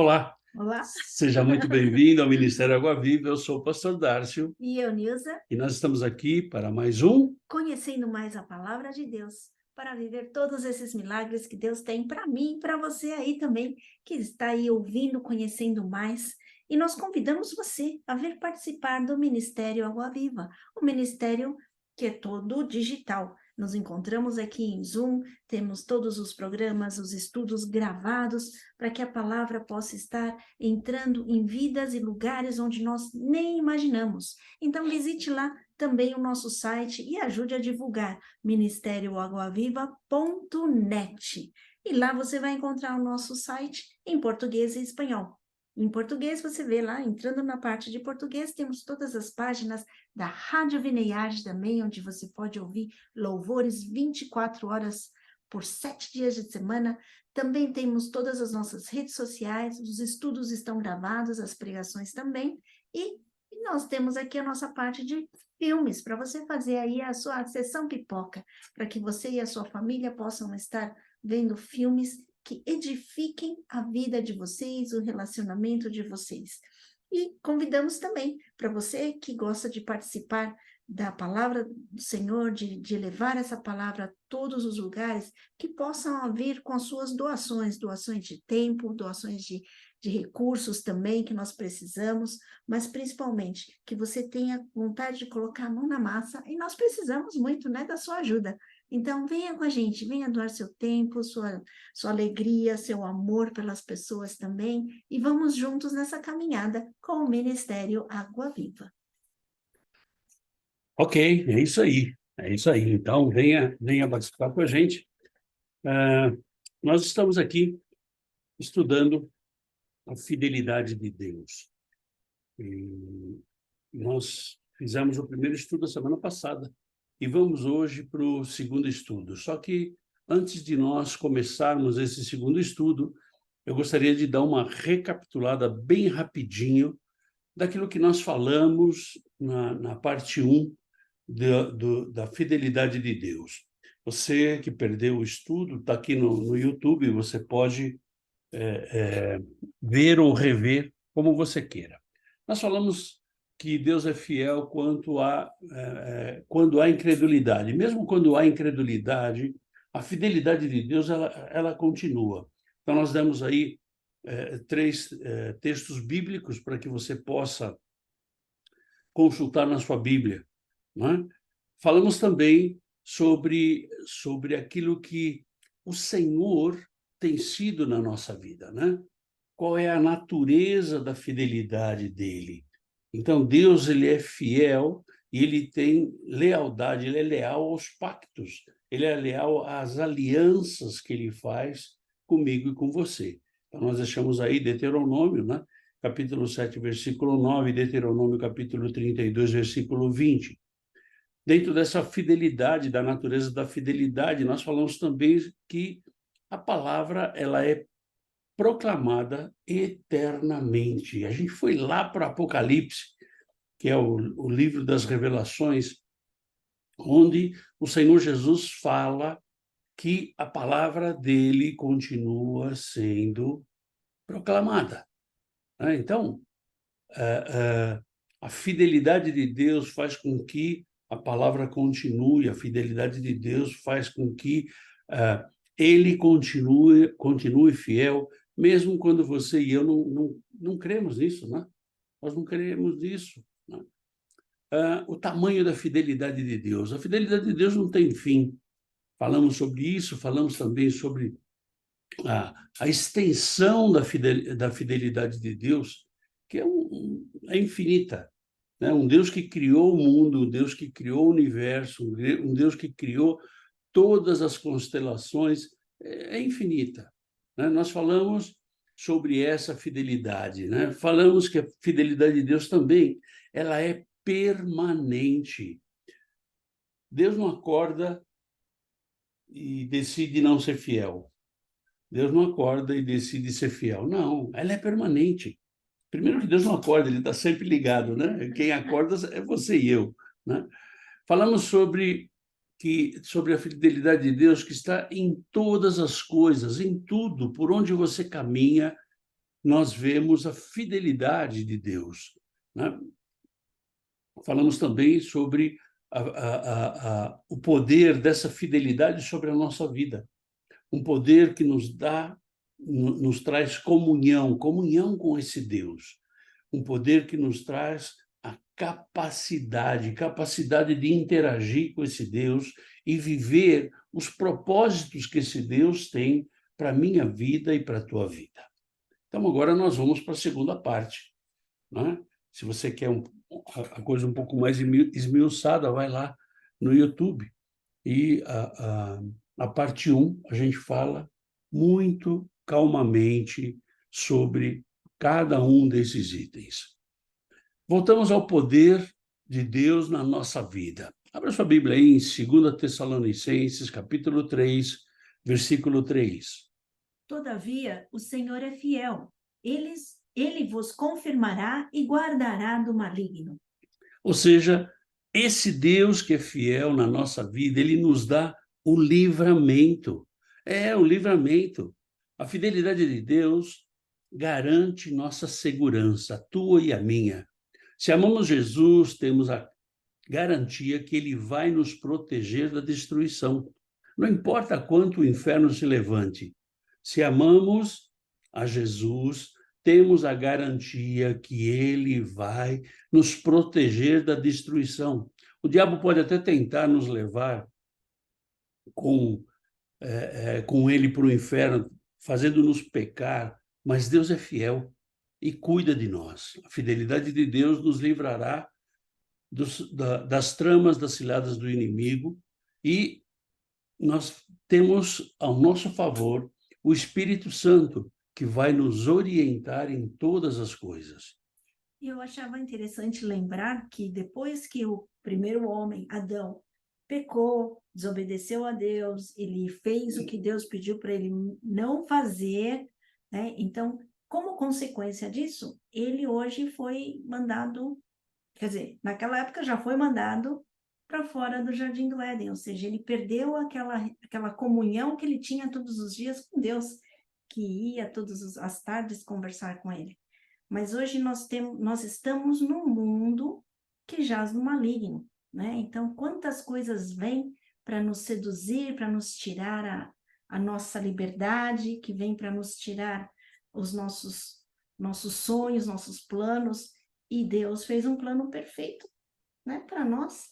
Olá, Olá, seja muito bem-vindo ao Ministério Água Viva. Eu sou o pastor Dárcio e eu, Nilza, e nós estamos aqui para mais um. conhecendo mais a palavra de Deus, para viver todos esses milagres que Deus tem para mim e para você aí também, que está aí ouvindo, conhecendo mais. E nós convidamos você a vir participar do Ministério Água Viva, o ministério que é todo digital. Nos encontramos aqui em Zoom, temos todos os programas, os estudos gravados, para que a palavra possa estar entrando em vidas e lugares onde nós nem imaginamos. Então, visite lá também o nosso site e ajude a divulgar ministérioaguaviva.net. E lá você vai encontrar o nosso site em português e espanhol. Em português, você vê lá, entrando na parte de português, temos todas as páginas da Rádio Vineyard também, onde você pode ouvir louvores 24 horas por 7 dias de semana. Também temos todas as nossas redes sociais, os estudos estão gravados, as pregações também. E nós temos aqui a nossa parte de filmes, para você fazer aí a sua sessão pipoca, para que você e a sua família possam estar vendo filmes que edifiquem a vida de vocês, o relacionamento de vocês. E convidamos também para você que gosta de participar da palavra do Senhor, de levar essa palavra a todos os lugares, que possam vir com as suas doações, doações de tempo, doações de recursos também que nós precisamos, mas principalmente que você tenha vontade de colocar a mão na massa, e nós precisamos muito, né, da sua ajuda. Então, venha com a gente, venha doar seu tempo, sua alegria, seu amor pelas pessoas também, e vamos juntos nessa caminhada com o Ministério Água Viva. Ok, é isso aí. É isso aí. Então, venha participar com a gente. Ah, nós estamos aqui estudando a fidelidade de Deus. E nós fizemos o primeiro estudo a semana passada e vamos hoje para o segundo estudo. Só que antes de nós começarmos esse segundo estudo, eu gostaria de dar uma recapitulada bem rapidinho daquilo que nós falamos na parte 1 da fidelidade de Deus. Você que perdeu o estudo, está aqui no YouTube, você pode ver ou rever como você queira. Nós falamos que Deus é fiel quando há incredulidade. Mesmo quando há incredulidade, a fidelidade de Deus ela continua. Então, nós demos aí três textos bíblicos para que você possa consultar na sua Bíblia, né? Falamos também sobre aquilo que o Senhor tem sido na nossa vida, né? Qual é a natureza da fidelidade dele? Então, Deus, ele é fiel e ele tem lealdade, ele é leal aos pactos, ele é leal às alianças que ele faz comigo e com você. Então, nós deixamos aí Deuteronômio, né? Capítulo 7, versículo 9, Deuteronômio, capítulo 32, versículo 20. Dentro dessa fidelidade, da natureza da fidelidade, nós falamos também que a palavra ela é proclamada eternamente. A gente foi lá para o Apocalipse, que é o livro das revelações, onde o Senhor Jesus fala que a palavra dele continua sendo proclamada, né? Então, a fidelidade de Deus faz com que a palavra continue, a fidelidade de Deus faz com que ele continue fiel, mesmo quando você e eu não cremos nisso, né? Nós não cremos nisso, né? O tamanho da fidelidade de Deus. A fidelidade de Deus não tem fim. Falamos sobre isso, falamos também sobre a extensão da fidelidade de Deus, que é infinita, né? Um Deus que criou o mundo, um Deus que criou o universo, um Deus que criou todas as constelações, é infinita, né? Nós falamos sobre essa fidelidade, né? Falamos que a fidelidade de Deus também ela é permanente. Deus não acorda e decide não ser fiel. Deus não acorda e decide ser fiel. Não, ela é permanente. Primeiro que Deus não acorda, ele está sempre ligado, né? Quem acorda é você e eu, né? Falamos sobre a fidelidade de Deus que está em todas as coisas, em tudo, por onde você caminha, nós vemos a fidelidade de Deus, né? Falamos também sobre o poder dessa fidelidade sobre a nossa vida. Um poder que nos traz comunhão com esse Deus. Um poder que nos traz a capacidade de interagir com esse Deus e viver os propósitos que esse Deus tem para a minha vida e para a tua vida. Então, agora nós vamos para a segunda parte, né? Se você quer a coisa um pouco mais esmiuçada, vai lá no YouTube. E a parte 1, a gente fala muito calmamente sobre cada um desses itens. Voltamos ao poder de Deus na nossa vida. Abra sua Bíblia aí em 2 Tessalonicenses, capítulo 3, versículo 3. Todavia, o Senhor é fiel. Ele vos confirmará e guardará do maligno. Ou seja, esse Deus que é fiel na nossa vida, ele nos dá o livramento. É, o livramento. A fidelidade de Deus garante nossa segurança, a tua e a minha. Se amamos Jesus, temos a garantia que ele vai nos proteger da destruição. Não importa quanto o inferno se levante. Se amamos a Jesus, temos a garantia que ele vai nos proteger da destruição. O diabo pode até tentar nos levar com ele para o inferno, fazendo-nos pecar, mas Deus é fiel e cuida de nós. A fidelidade de Deus nos livrará das tramas, das ciladas do inimigo, e nós temos ao nosso favor o Espírito Santo, que vai nos orientar em todas as coisas. Eu achava interessante lembrar que depois que o primeiro homem, Adão, pecou, desobedeceu a Deus, ele fez o que Deus pediu para ele não fazer, né? Então, como consequência disso, ele hoje foi mandado, quer dizer, naquela época já foi mandado para fora do Jardim do Éden, ou seja, ele perdeu aquela comunhão que ele tinha todos os dias com Deus, que ia todas as tardes conversar com ele. Mas hoje nós estamos num mundo que jaz no maligno, né? Então, quantas coisas vêm para nos seduzir, para nos tirar a nossa liberdade, que vem para nos tirar os nossos sonhos, nossos planos, e Deus fez um plano perfeito, né, para nós,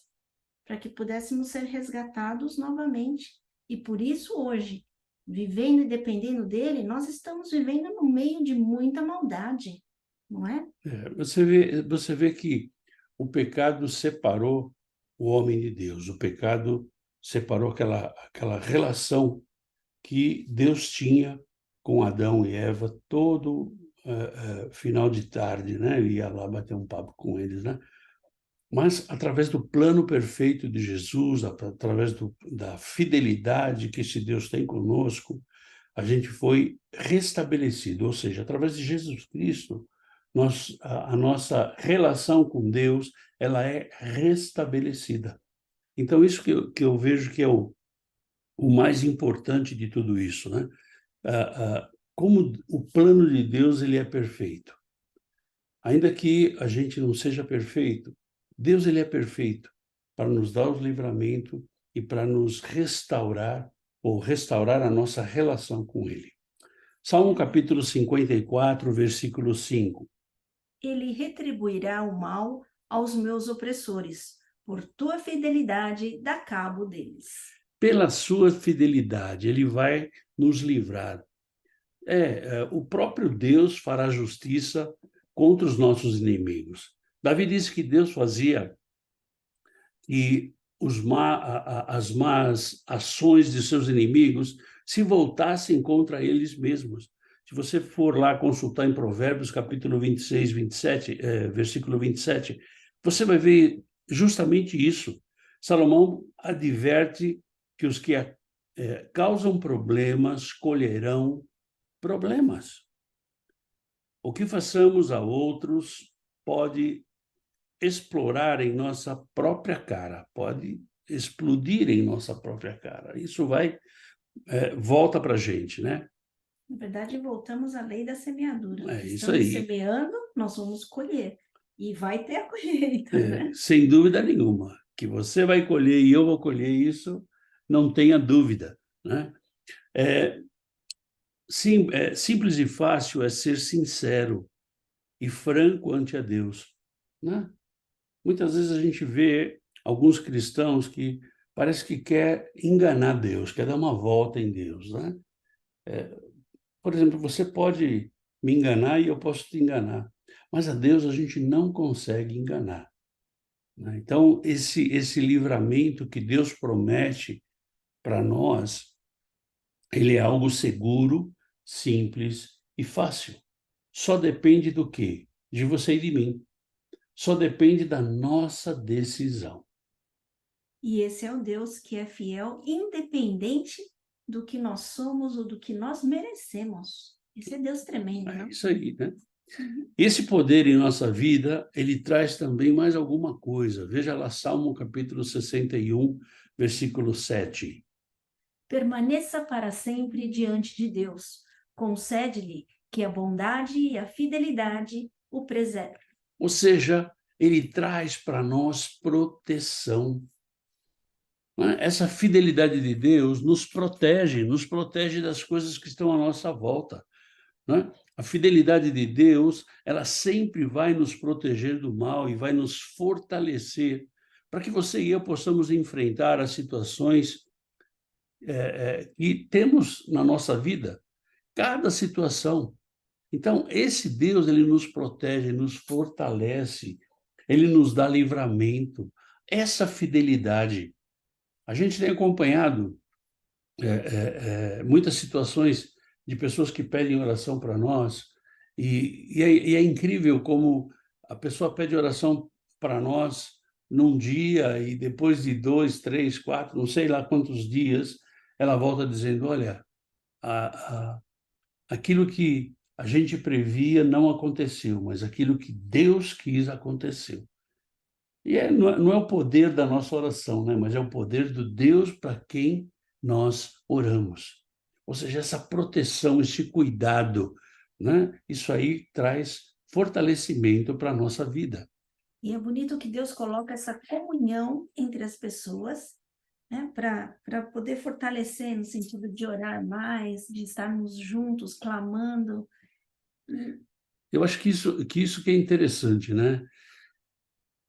para que pudéssemos ser resgatados novamente. E por isso hoje, vivendo e dependendo dele, nós estamos vivendo no meio de muita maldade, não é? Você vê que o pecado separou o homem de Deus. O pecado separou aquela relação que Deus tinha com Adão e Eva todo final de tarde, né? Eu ia lá bater um papo com eles, né? Mas através do plano perfeito de Jesus, através da fidelidade que esse Deus tem conosco, a gente foi restabelecido, ou seja, através de Jesus Cristo, a nossa relação com Deus, ela é restabelecida. Então, isso que eu vejo que é o mais importante de tudo isso, né? Como o plano de Deus, ele é perfeito. Ainda que a gente não seja perfeito, Deus, ele é perfeito para nos dar o livramento e para nos restaurar ou restaurar a nossa relação com ele. Salmo capítulo 54, versículo 5. Ele retribuirá o mal aos meus opressores, por tua fidelidade dá cabo deles. Pela sua fidelidade, ele vai nos livrar. O próprio Deus fará justiça contra os nossos inimigos. Davi disse que Deus fazia que as más ações de seus inimigos se voltassem contra eles mesmos. Se você for lá consultar em Provérbios, capítulo 26, 27, versículo 27, você vai ver justamente isso. Salomão adverte que os que causam problemas colherão problemas. O que façamos a outros pode explorar em nossa própria cara, pode explodir em nossa própria cara. Isso volta para a gente, né? Na verdade, voltamos à lei da semeadura. É isso Estamos aí. semeando, nós vamos colher. E vai ter a colheita, né? Sem dúvida nenhuma. Que você vai colher e eu vou colher isso, não tenha dúvida, né? É, sim, simples e fácil é ser sincero e franco ante a Deus, né? Muitas vezes a gente vê alguns cristãos que parece que quer enganar Deus, quer dar uma volta em Deus, né? Por exemplo, você pode me enganar e eu posso te enganar, mas a Deus a gente não consegue enganar, né? Então, esse livramento que Deus promete para nós, ele é algo seguro, simples e fácil. Só depende do quê? De você e de mim. Só depende da nossa decisão. E esse é o Deus que é fiel, independente do que nós somos ou do que nós merecemos. Esse é Deus tremendo, É não? isso aí, né? Uhum. Esse poder em nossa vida, ele traz também mais alguma coisa. Veja lá Salmo capítulo 61, versículo 7. Permaneça para sempre diante de Deus. Concede-lhe que a bondade e a fidelidade o preservem. Ou seja, ele traz para nós proteção, né? Essa fidelidade de Deus nos protege das coisas que estão à nossa volta, né? A fidelidade de Deus, ela sempre vai nos proteger do mal e vai nos fortalecer para que você e eu possamos enfrentar as situações que temos na nossa vida, cada situação. Então, esse Deus, ele nos protege, nos fortalece, ele nos dá livramento. Essa fidelidade. A gente tem acompanhado muitas situações de pessoas que pedem oração para nós, e é incrível como a pessoa pede oração para nós num dia, e depois de 2, 3, 4, não sei lá quantos dias, ela volta dizendo: olha, a, a, aquilo que a gente previa não aconteceu, mas aquilo que Deus quis aconteceu. Não é o poder da nossa oração, né? Mas é o poder do Deus para quem nós oramos. Ou seja, essa proteção, esse cuidado, né? Isso aí traz fortalecimento para a nossa vida. E é bonito que Deus coloca essa comunhão entre as pessoas, né, para poder fortalecer no sentido de orar mais, de estarmos juntos, clamando. Eu acho que isso que é interessante, né?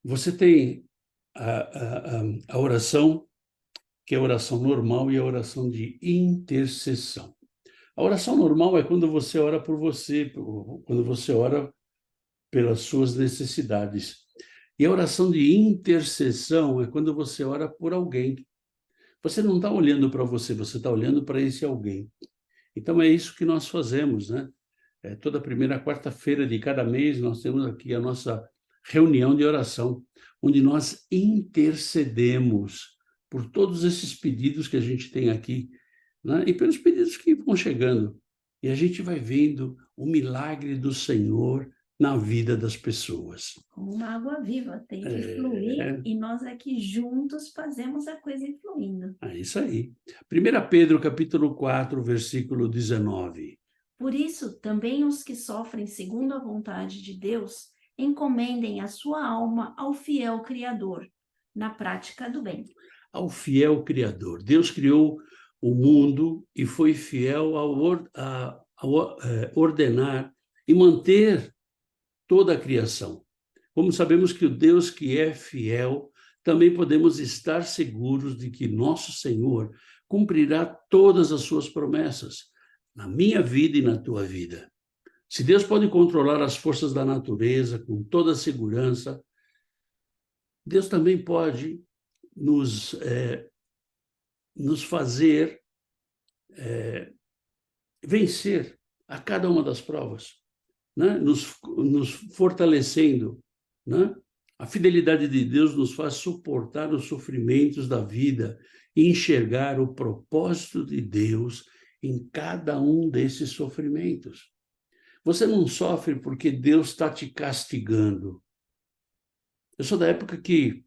Você tem a oração, que é a oração normal, e a oração de intercessão. A oração normal é quando você ora por você, quando você ora pelas suas necessidades. E a oração de intercessão é quando você ora por alguém. Você não está olhando para você, você está olhando para esse alguém. Então é isso que nós fazemos, né? Toda primeira quarta-feira de cada mês nós temos aqui a nossa reunião de oração, onde nós intercedemos por todos esses pedidos que a gente tem aqui, né? E pelos pedidos que vão chegando. E a gente vai vendo o milagre do Senhor na vida das pessoas. Como uma água viva, tem que fluir É, e nós aqui juntos fazemos a coisa ir fluindo. é isso aí. 1 Pedro, capítulo 4, versículo 19. Por isso, também os que sofrem segundo a vontade de Deus, encomendem a sua alma ao fiel Criador, na prática do bem. Ao fiel Criador. Deus criou o mundo e foi fiel ao ordenar e manter toda a criação. Como sabemos que o Deus que é fiel, também podemos estar seguros de que nosso Senhor cumprirá todas as suas promessas na minha vida e na tua vida. Se Deus pode controlar as forças da natureza com toda a segurança, Deus também pode nos fazer vencer a cada uma das provas, né? Nos fortalecendo, né? A fidelidade de Deus nos faz suportar os sofrimentos da vida e enxergar o propósito de Deus em cada um desses sofrimentos. Você não sofre porque Deus está te castigando. Eu sou da época que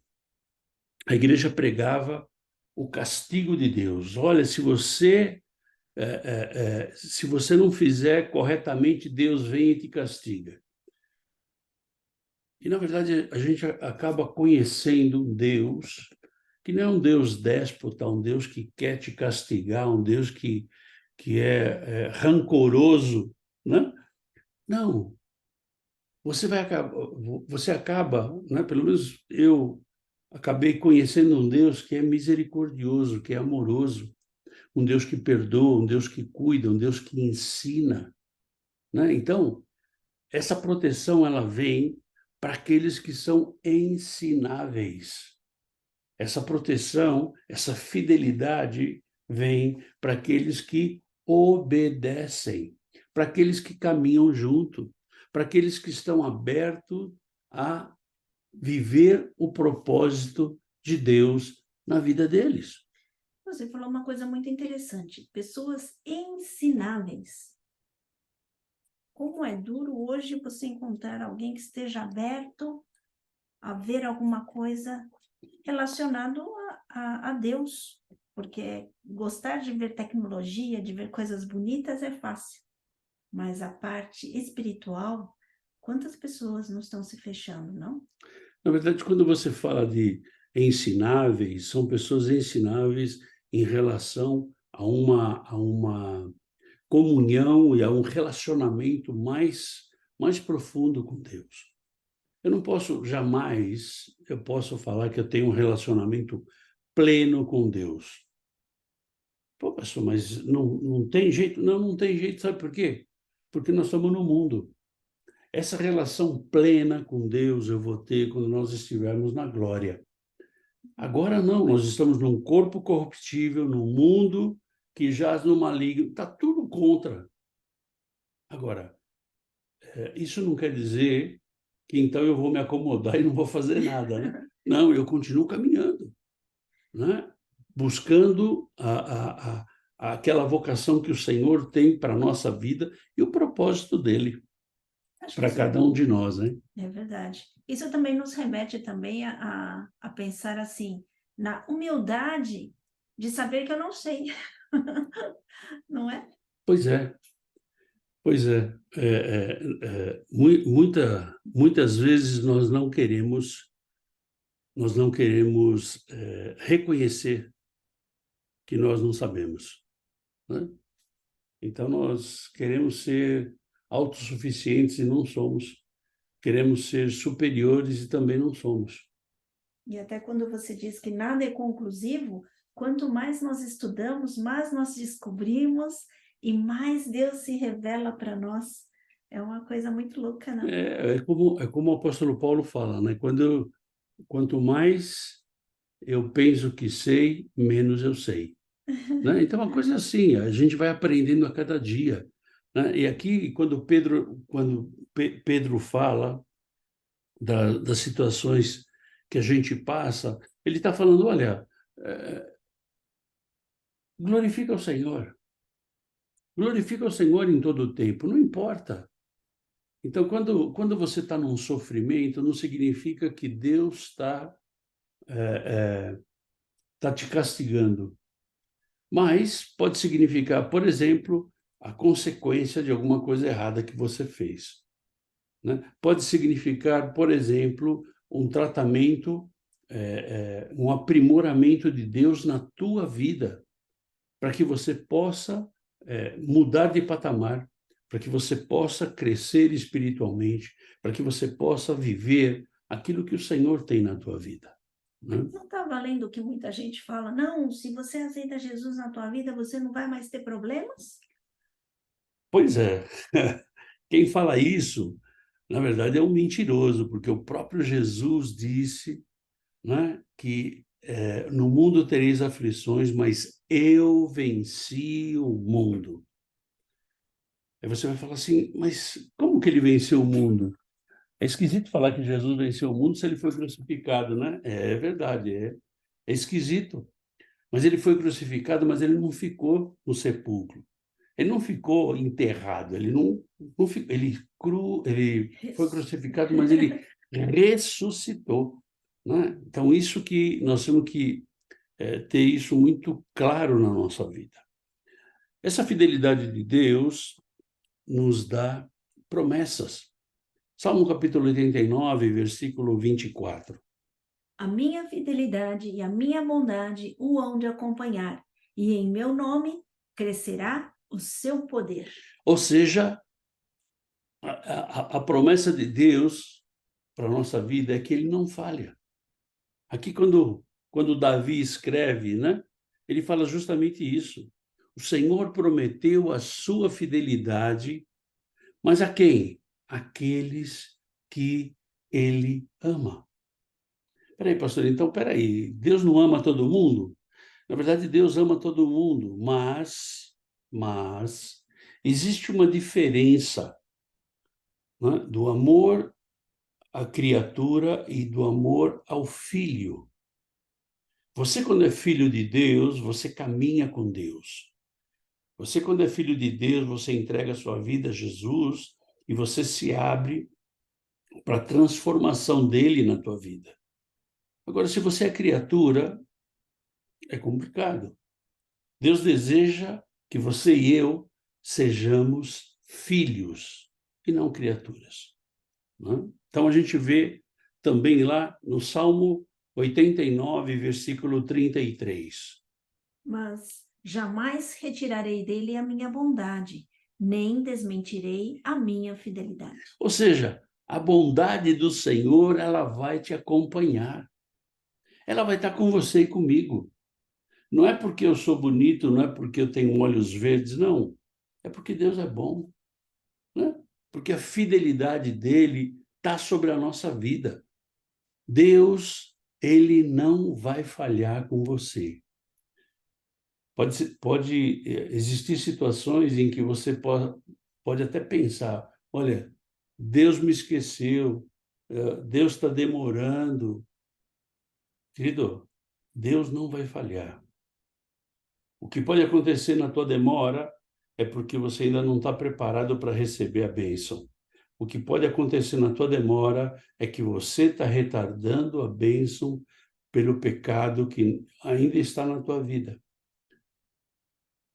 a igreja pregava o castigo de Deus. Olha, se você se você não fizer corretamente, Deus vem e te castiga. E, na verdade, a gente acaba conhecendo um Deus que não é um Deus déspota, um Deus que quer te castigar, um Deus que é rancoroso, né? Não, você acaba, né? Pelo menos eu acabei conhecendo um Deus que é misericordioso, que é amoroso, um Deus que perdoa, um Deus que cuida, um Deus que ensina, né? Então, essa proteção ela vem para aqueles que são ensináveis. Essa proteção, essa fidelidade vem para aqueles que obedecem, para aqueles que caminham junto, para aqueles que estão abertos a viver o propósito de Deus na vida deles. Você falou uma coisa muito interessante, pessoas ensináveis. Como é duro hoje você encontrar alguém que esteja aberto a ver alguma coisa relacionado a Deus, porque gostar de ver tecnologia, de ver coisas bonitas é fácil, mas a parte espiritual, quantas pessoas não estão se fechando, não? Na verdade, quando você fala de ensináveis, são pessoas ensináveis em relação a uma comunhão e a um relacionamento mais profundo com Deus. Eu não posso jamais, eu posso falar que eu tenho um relacionamento pleno com Deus. Pô, pastor, mas não tem jeito? Não tem jeito, sabe por quê? Porque nós estamos no mundo. Essa relação plena com Deus eu vou ter quando nós estivermos na glória. Agora não, nós estamos num corpo corruptível, num mundo que jaz no maligno, está tudo contra. Agora, isso não quer dizer que então eu vou me acomodar e não vou fazer nada, né? Não, eu continuo caminhando, né? Buscando aquela vocação que o Senhor tem para a nossa vida e o propósito dele Acho que para isso cada um de nós, né? é verdade. Isso também nos remete também a pensar assim, na humildade de saber que eu não sei, não é? Pois é, pois é. Muitas vezes nós não queremos reconhecer que nós não sabemos, né? Então nós queremos ser autossuficientes e não somos. Queremos ser superiores e também não somos. E até quando você diz que nada é conclusivo, quanto mais nós estudamos, mais nós descobrimos e mais Deus se revela para nós. É uma coisa muito louca, não? É como o apóstolo Paulo fala, né? Quanto mais eu penso que sei, menos eu sei, né? Então, uma coisa assim, a gente vai aprendendo a cada dia, né? E aqui, quando Pedro fala das situações que a gente passa, ele está falando, olha, eh, glorifica o Senhor. Glorifica o Senhor em todo o tempo, não importa. Então, quando você está num sofrimento, não significa que Deus tá te castigando, mas pode significar, por exemplo, a consequência de alguma coisa errada que você fez, né? Pode significar, por exemplo, um tratamento, um aprimoramento de Deus na tua vida, para que você possa mudar de patamar, para que você possa crescer espiritualmente, para que você possa viver aquilo que o Senhor tem na tua vida, né? Não está valendo o que muita gente fala, não, se você aceita Jesus na tua vida, você não vai mais ter problemas? Pois é, quem fala isso, na verdade, é um mentiroso, porque o próprio Jesus disse, né, que no mundo tereis aflições, mas eu venci o mundo. Aí você vai falar assim, mas como que ele venceu o mundo? É esquisito falar que Jesus venceu o mundo se ele foi crucificado, né? É verdade, é esquisito. Mas ele foi crucificado, mas ele não ficou no sepulcro. Ele não ficou enterrado, ele foi crucificado, mas ele ressuscitou, né? Então, isso que nós temos que ter isso muito claro na nossa vida. Essa fidelidade de Deus nos dá promessas. Salmo capítulo 89, versículo 24. A minha fidelidade e a minha bondade o hão de acompanhar, e em meu nome crescerá o seu poder. Ou seja, a promessa de Deus para a nossa vida é que ele não falha. Aqui, quando Davi escreve, né, ele fala justamente isso. O Senhor prometeu a sua fidelidade, mas a quem? Aqueles que ele ama. Peraí, pastor, então, peraí, Deus não ama todo mundo? Na verdade, Deus ama todo mundo, mas existe uma diferença, né, do amor à criatura e do amor ao filho. Você, quando é filho de Deus, você caminha com Deus. Você, quando é filho de Deus, você entrega a sua vida a Jesus e você se abre para a transformação dele na tua vida. Agora, se você é criatura, é complicado. Deus deseja que você e eu sejamos filhos e não criaturas, né? Então, a gente vê também lá no Salmo 89, versículo 33. Mas jamais retirarei dele a minha bondade, nem desmentirei a minha fidelidade. Ou seja, a bondade do Senhor, ela vai te acompanhar. Ela vai estar com você e comigo. Não é porque eu sou bonito, não é porque eu tenho olhos verdes, não. É porque Deus é bom, né? Porque a fidelidade dele está sobre a nossa vida. Deus, ele não vai falhar com você. Pode existir situações em que você pode até pensar, olha, Deus me esqueceu, Deus está demorando. Querido, Deus não vai falhar. O que pode acontecer na tua demora é porque você ainda não está preparado para receber a bênção. O que pode acontecer na tua demora é que você está retardando a bênção pelo pecado que ainda está na tua vida.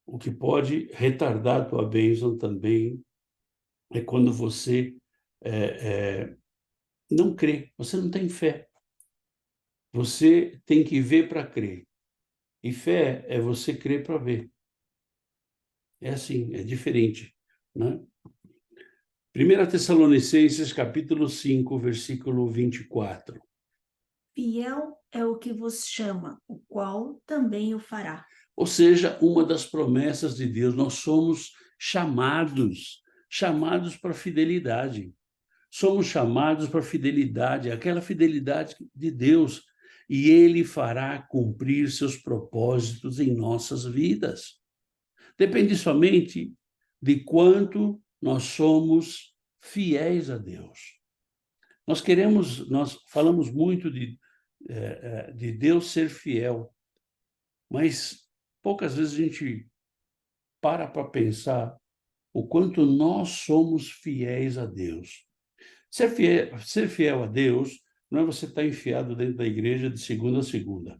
O que pode retardar a tua bênção também é quando você não crê, você não tem fé. Você tem que ver para crer. E fé é você crer para ver. É assim, é diferente, né? 1 Tessalonicenses, capítulo 5, versículo 24. Fiel é o que vos chama, o qual também o fará. Ou seja, uma das promessas de Deus, nós somos chamados para fidelidade. Somos chamados para fidelidade, aquela fidelidade de Deus, e ele fará cumprir seus propósitos em nossas vidas. Depende somente de quanto nós somos fiéis a Deus. Nós falamos muito de Deus ser fiel, mas poucas vezes a gente para pensar o quanto nós somos fiéis a Deus. Ser fiel a Deus não é você estar enfiado dentro da igreja de segunda a segunda.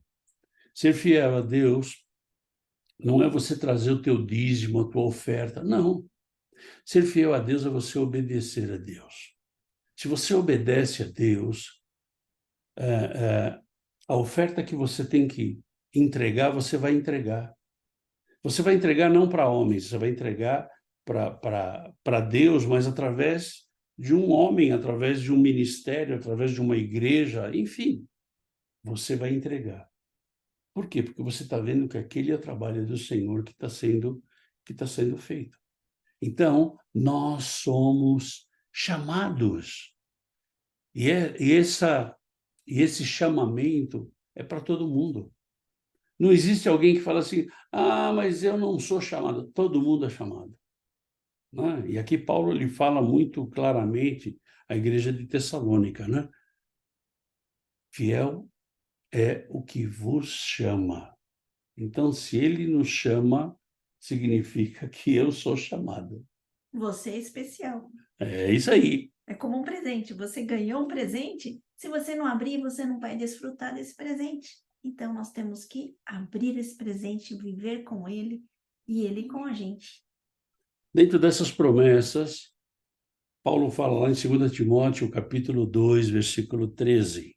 Ser fiel a Deus não é você trazer o teu dízimo, a tua oferta. Não. Ser fiel a Deus é você obedecer a Deus. Se você obedece a Deus, a oferta que você tem que entregar, você vai entregar. Você vai entregar não para homens, você vai entregar para Deus, mas através de um homem, através de um ministério, através de uma igreja, enfim, você vai entregar. Por quê? Porque você está vendo que aquele é o trabalho do Senhor que tá sendo feito. Então, nós somos chamados. E esse chamamento é para todo mundo. Não existe alguém que fala assim, mas eu não sou chamado. Todo mundo é chamado, né? E aqui Paulo ele fala muito claramente à igreja de Tessalônica, né? Fiel é o que vos chama. Então, se ele nos chama, significa que eu sou chamado. Você é especial. É isso aí. É como um presente. Você ganhou um presente, se você não abrir, você não vai desfrutar desse presente. Então, nós temos que abrir esse presente, viver com ele E Ele com a gente. Dentro dessas promessas, Paulo fala lá em 2 Timóteo, capítulo 2, versículo 13.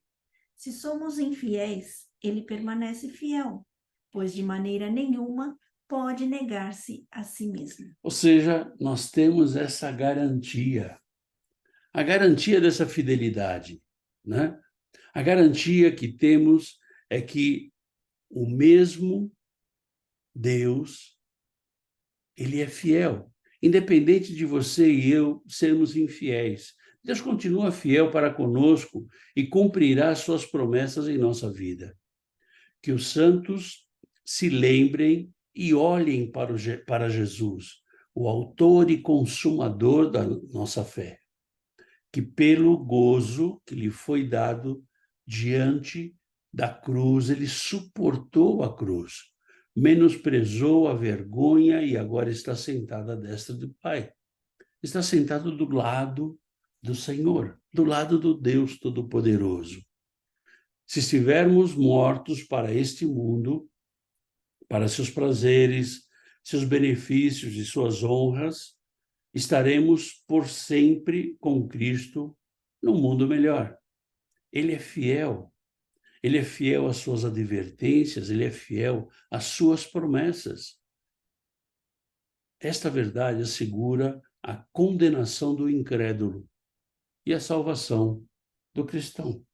Se somos infiéis, Ele permanece fiel, pois de maneira nenhuma pode negar-se a si mesmo. Ou seja, nós temos essa garantia, a garantia dessa fidelidade, né? A garantia que temos é que o mesmo Deus, ele é fiel, independente de você e eu sermos infiéis. Deus continua fiel para conosco e cumprirá suas promessas em nossa vida. Que os santos se lembrem e olhem para Jesus, o autor e consumador da nossa fé, que pelo gozo que lhe foi dado diante da cruz, ele suportou a cruz, menosprezou a vergonha e agora está sentado à destra do Pai. Está sentado do lado do Senhor, do lado do Deus Todo-Poderoso. Se estivermos mortos para este mundo, para seus prazeres, seus benefícios e suas honras, estaremos por sempre com Cristo num mundo melhor. Ele é fiel às suas advertências, ele é fiel às suas promessas. Esta verdade assegura a condenação do incrédulo e a salvação do cristão.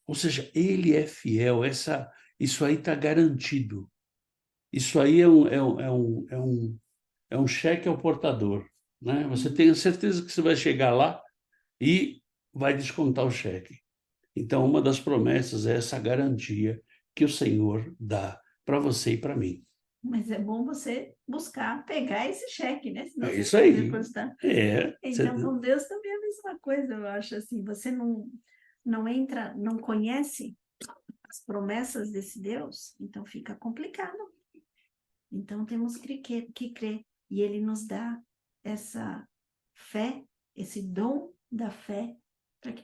Ou seja, ele é fiel, isso aí está garantido. Isso aí é um cheque ao portador, né? Você tem a certeza que você vai chegar lá e vai descontar o cheque. Então, uma das promessas é essa garantia que o Senhor dá para você e para mim. Mas é bom você buscar pegar esse cheque, né? Senão É você isso vai aí. depositar. É. Então, com Deus também é a mesma coisa, eu acho assim. Você não entra, não conhece as promessas desse Deus, então fica complicado. Então, temos que crer. E Ele nos dá essa fé, esse dom da fé, para que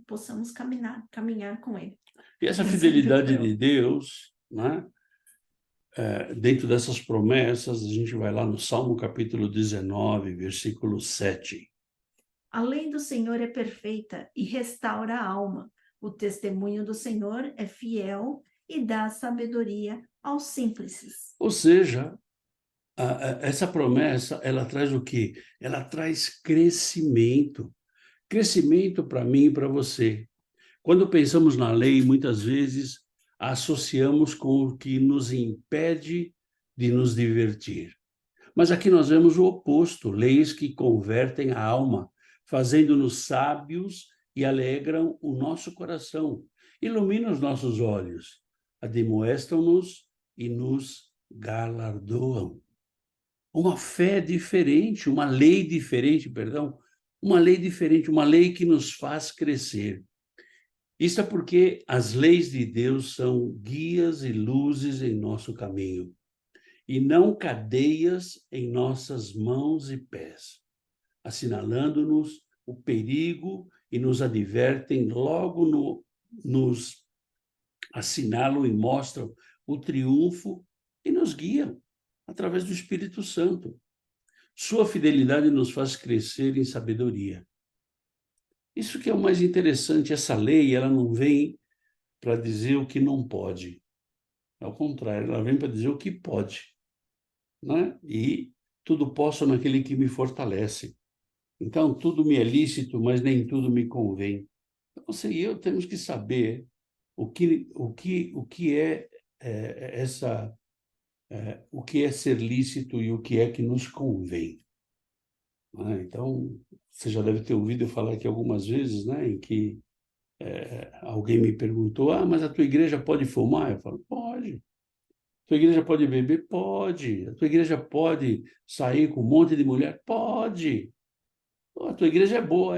possamos caminhar com Ele. E essa Eu sempre fidelidade falo. de Deus, né? Dentro dessas promessas, a gente vai lá no Salmo capítulo 19, versículo 7. A lei do Senhor é perfeita e restaura a alma. O testemunho do Senhor é fiel e dá sabedoria aos simples. Ou seja, essa promessa, ela traz o quê? Ela traz crescimento. Crescimento para mim e para você. Quando pensamos na lei, muitas vezes a associamos com o que nos impede de nos divertir. Mas aqui nós vemos o oposto, leis que convertem a alma, fazendo-nos sábios e alegram o nosso coração, iluminam os nossos olhos, admoestam-nos e nos galardoam. Uma fé diferente, uma lei diferente, uma lei que nos faz crescer. Isso é porque as leis de Deus são guias e luzes em nosso caminho, e não cadeias em nossas mãos e pés, assinalando-nos o perigo e nos advertem, nos assinalam e mostram o triunfo e nos guiam através do Espírito Santo. Sua fidelidade nos faz crescer em sabedoria. Isso que é o mais interessante, essa lei, ela não vem para dizer o que não pode. Ao contrário, ela vem para dizer o que pode, né? E tudo posso naquele que me fortalece. Então, tudo me é lícito, mas nem tudo me convém. Então, você e eu temos que saber o que o que é ser lícito e o que é que nos convém, né? Então, você já deve ter ouvido eu falar aqui algumas vezes, né, em que alguém me perguntou: mas a tua igreja pode fumar? Eu falo: pode. A tua igreja pode beber? Pode. A tua igreja pode sair com um monte de mulher? Pode. A tua igreja é boa?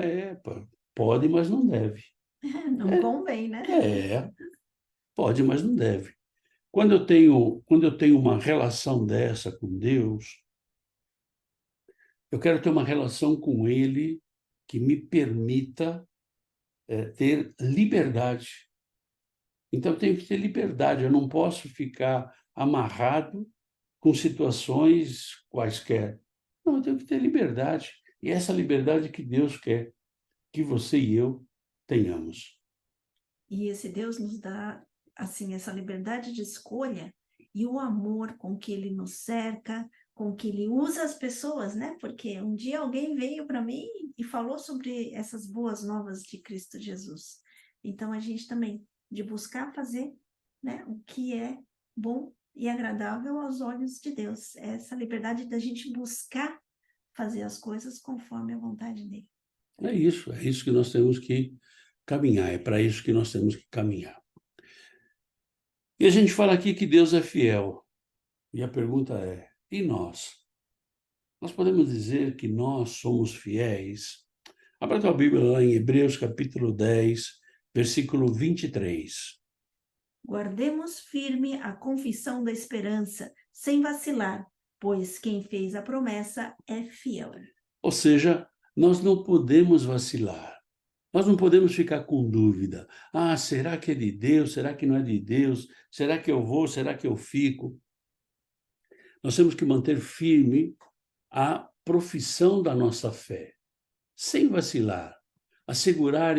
Pode, mas não deve. Não convém, né? Pode, mas não deve. Quando eu tenho uma relação dessa com Deus, eu quero ter uma relação com Ele que me permita ter liberdade. Então, eu tenho que ter liberdade, eu não posso ficar amarrado com situações quaisquer. Não, eu tenho que ter liberdade. E essa liberdade que Deus quer que você e eu tenhamos. E esse Deus nos dá, assim, essa liberdade de escolha e o amor com que ele nos cerca, com que ele usa as pessoas, né? Porque um dia alguém veio para mim e falou sobre essas boas novas de Cristo Jesus. Então, a gente também, de buscar fazer, né, o que é bom e agradável aos olhos de Deus. Essa liberdade da gente buscar fazer as coisas conforme a vontade dele. É isso que nós temos que caminhar, é para isso que nós temos que caminhar. E a gente fala aqui que Deus é fiel. E a pergunta é: e nós? Nós podemos dizer que nós somos fiéis? Abra a tua Bíblia lá em Hebreus capítulo 10, versículo 23. Guardemos firme a confissão da esperança, sem vacilar, pois quem fez a promessa é fiel. Ou seja, nós não podemos vacilar. Nós não podemos ficar com dúvida. Ah, será que é de Deus? Será que não é de Deus? Será que eu vou? Será que eu fico? Nós temos que manter firme a profissão da nossa fé, sem vacilar. Assegurar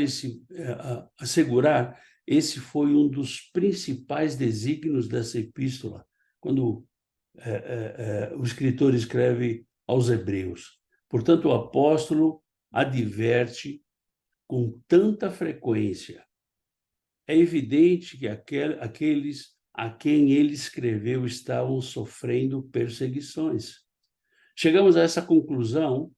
esse foi um dos principais desígnios dessa epístola, quando o escritor escreve aos Hebreus. Portanto, o apóstolo adverte com tanta frequência. É evidente que aqueles a quem ele escreveu estavam sofrendo perseguições. Chegamos a essa conclusão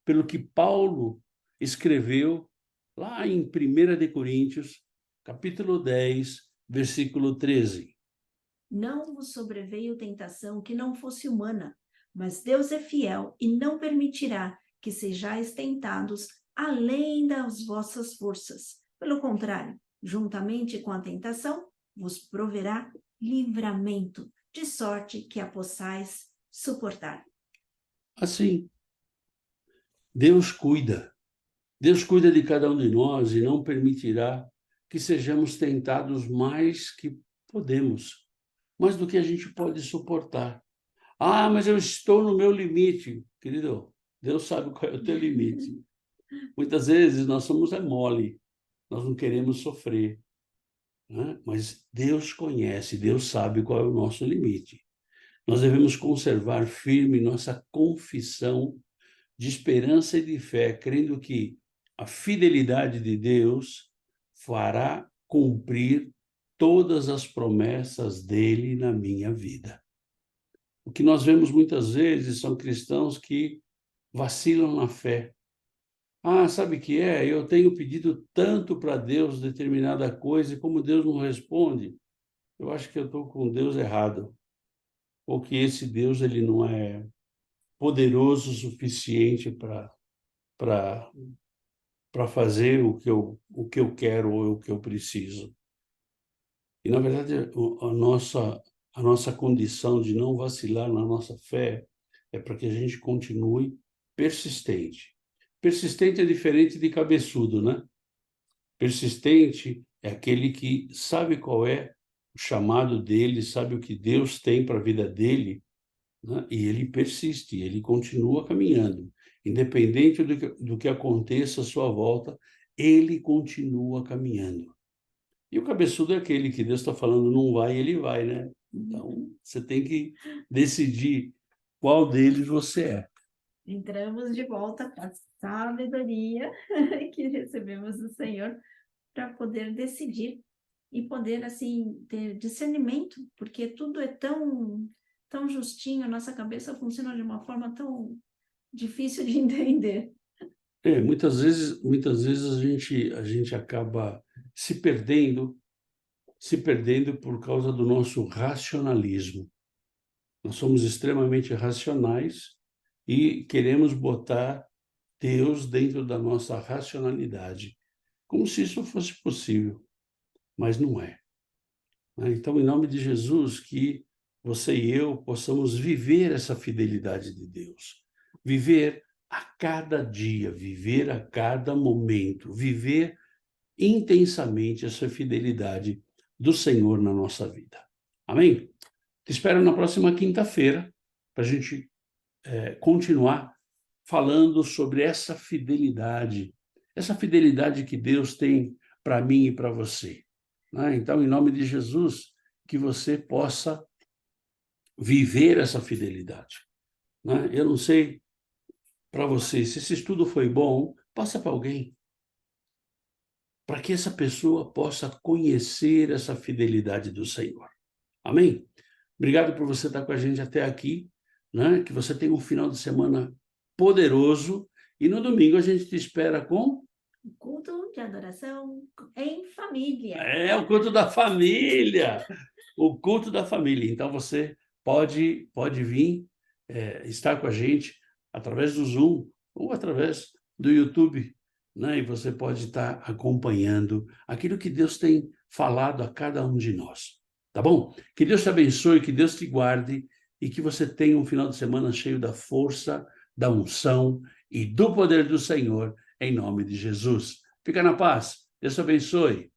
pelo que Paulo escreveu lá em 1 de Coríntios, capítulo 10, versículo 13. Não vos sobreveio tentação que não fosse humana, mas Deus é fiel e não permitirá que sejais tentados além das vossas forças. Pelo contrário, juntamente com a tentação, vos proverá livramento, de sorte que a possais suportar. Assim, Deus cuida. Deus cuida de cada um de nós e não permitirá que sejamos tentados mais que podemos, mais do que a gente pode suportar. Ah, mas eu estou no meu limite. Querido, Deus sabe qual é o teu limite. Muitas vezes nós somos mole, nós não queremos sofrer, né? Mas Deus conhece, Deus sabe qual é o nosso limite. Nós devemos conservar firme nossa confissão de esperança e de fé, crendo que a fidelidade de Deus fará cumprir todas as promessas dele na minha vida. O que nós vemos muitas vezes são cristãos que vacilam na fé. Ah, sabe o que é? Eu tenho pedido tanto para Deus determinada coisa e como Deus não responde, eu acho que eu estou com Deus errado. Ou que esse Deus ele não é poderoso o suficiente para fazer o que eu quero ou o que eu preciso. E, na verdade, a nossa condição de não vacilar na nossa fé é para que a gente continue persistente. Persistente é diferente de cabeçudo, né? Persistente é aquele que sabe qual é o chamado dele, sabe o que Deus tem para a vida dele, né? E ele persiste, ele continua caminhando. Independente do que aconteça à sua volta, ele continua caminhando. E o cabeçudo é aquele que Deus está falando não vai, ele vai, né? Então, você tem que decidir qual deles você é. Entramos de volta com a sabedoria que recebemos do Senhor para poder decidir e poder, assim, ter discernimento, porque tudo é tão justinho, a nossa cabeça funciona de uma forma tão difícil de entender. Muitas vezes a gente acaba se perdendo por causa do nosso racionalismo. Nós somos extremamente racionais e queremos botar Deus dentro da nossa racionalidade, como se isso fosse possível, mas não é. Então, em nome de Jesus, que você e eu possamos viver essa fidelidade de Deus, viver a cada dia, viver a cada momento, viver intensamente essa fidelidade do Senhor na nossa vida. Amém? Te espero na próxima quinta-feira para a gente continuar falando sobre essa fidelidade que Deus tem para mim e para você. Né? Então, em nome de Jesus, que você possa viver essa fidelidade. Né? Eu não sei para você, se esse estudo foi bom, passa para alguém, para que essa pessoa possa conhecer essa fidelidade do Senhor. Amém? Obrigado por você estar com a gente até aqui, né? Que você tenha um final de semana poderoso e no domingo a gente te espera com Culto de adoração em família. o culto da família, o culto da família. Então você pode vir estar com a gente através do Zoom ou através do YouTube, né? E você pode estar acompanhando aquilo que Deus tem falado a cada um de nós. Tá bom? Que Deus te abençoe, que Deus te guarde e que você tenha um final de semana cheio da força, da unção e do poder do Senhor, em nome de Jesus. Fica na paz. Deus te abençoe.